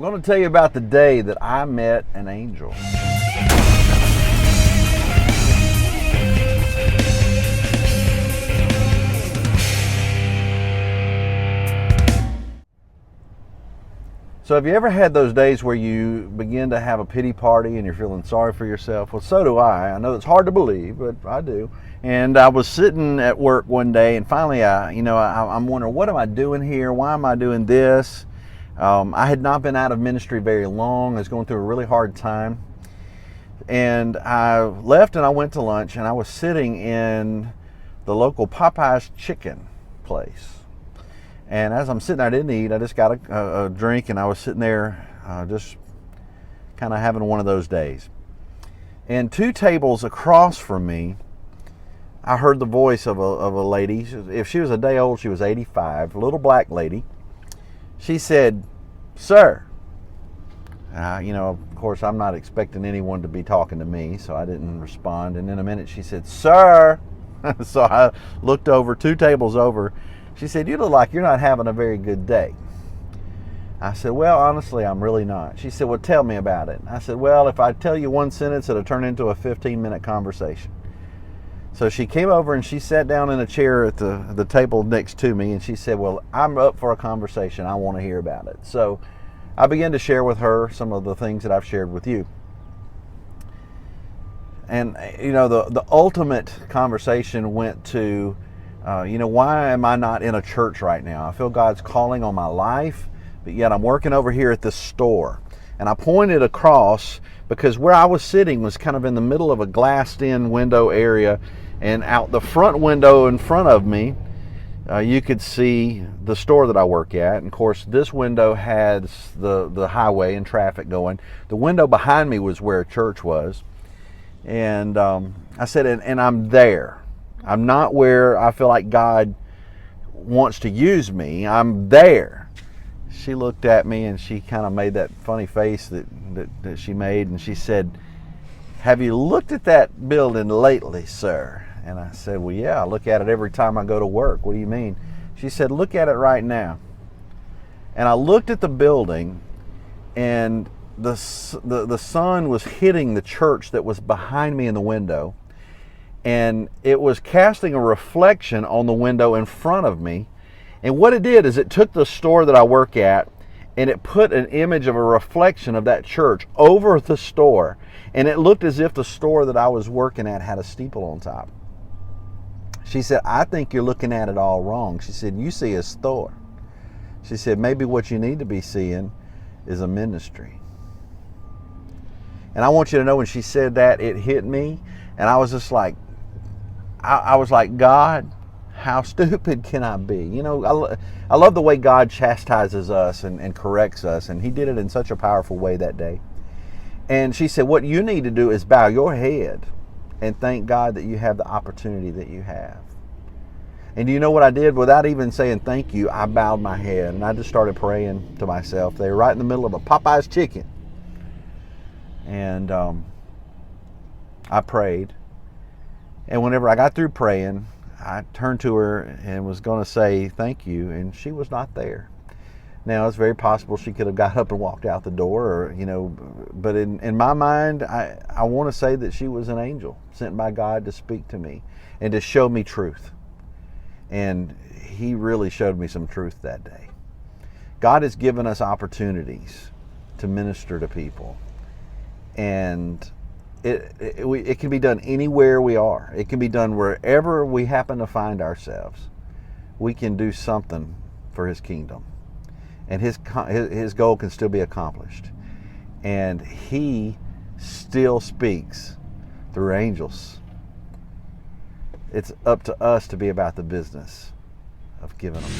I'm going to tell you about the day that I met an angel. So have you ever had those days where you begin to have a pity party and you're feeling sorry for yourself? Well, so do I. I know it's hard to believe, but I do. And I was sitting at work one day, and finally, I'm wondering, what am I doing here? Why am I doing this? I had not been out of ministry very long. I was going through a really hard time. And I left and I went to lunch, and I was sitting in the local Popeye's chicken place. And as I'm sitting there, I didn't eat. I just got a drink, and I was sitting there just kind of having one of those days. And 2 tables across from me, I heard the voice of a lady. If she was a day old, she was 85, a little black lady. She said, "Sir." Of course, I'm not expecting anyone to be talking to me, so I didn't respond. And in a minute, she said, "Sir." So I looked over, 2 tables over. She said, "You look like you're not having a very good day." I said, "Well, honestly, I'm really not." She said, "Well, tell me about it." I said, "Well, if I tell you one sentence, it'll turn into a 15-minute conversation." So she came over and she sat down in a chair at the table next to me, and she said, "Well, I'm up for a conversation. I want to hear about it." So I began to share with her some of the things that I've shared with you. And, the ultimate conversation went to, why am I not in a church right now? I feel God's calling on my life, but yet I'm working over here at this store. And I pointed across because where I was sitting was kind of in the middle of a glassed-in window area, and out the front window in front of me, you could see the store that I work at. And of course, this window has the highway and traffic going. The window behind me was where a church was. And I said, and I'm there. I'm not where I feel like God wants to use me. I'm there. She looked at me and she kind of made that funny face that she made, and she said, "Have you looked at that building lately, sir?" And I said, "Well, yeah, I look at it every time I go to work." "What do you mean?" She said, "Look at it right now." And I looked at the building, and the sun was hitting the church that was behind me in the window, and it was casting a reflection on the window in front of me. And what it did is it took the store that I work at, and it put an image of a reflection of that church over the store, and it looked as if the store that I was working at had a steeple on top. She said, "I think you're looking at it all wrong." She said, "You see a store." She said, "Maybe what you need to be seeing is a ministry." And I want you to know, when she said that, it hit me, and I was just like, I was like, "God, how stupid can I be?" I love the way God chastises us and corrects us, and He did it in such a powerful way that day. And she said, "What you need to do is bow your head and thank God that you have the opportunity that you have." And do you know what I did? Without even saying thank you, I bowed my head and I just started praying to myself. They were right in the middle of a Popeye's chicken. And I prayed. And whenever I got through praying, I turned to her and was going to say thank you, and she was not there. Now, it's very possible she could have got up and walked out the door, but in my mind, I want to say that she was an angel sent by God to speak to me and to show me truth. And He really showed me some truth that day. God has given us opportunities to minister to people. And it can be done anywhere we are. It can be done wherever we happen to find ourselves. We can do something for His kingdom. And his goal can still be accomplished. And He still speaks through angels. It's up to us to be about the business of giving them.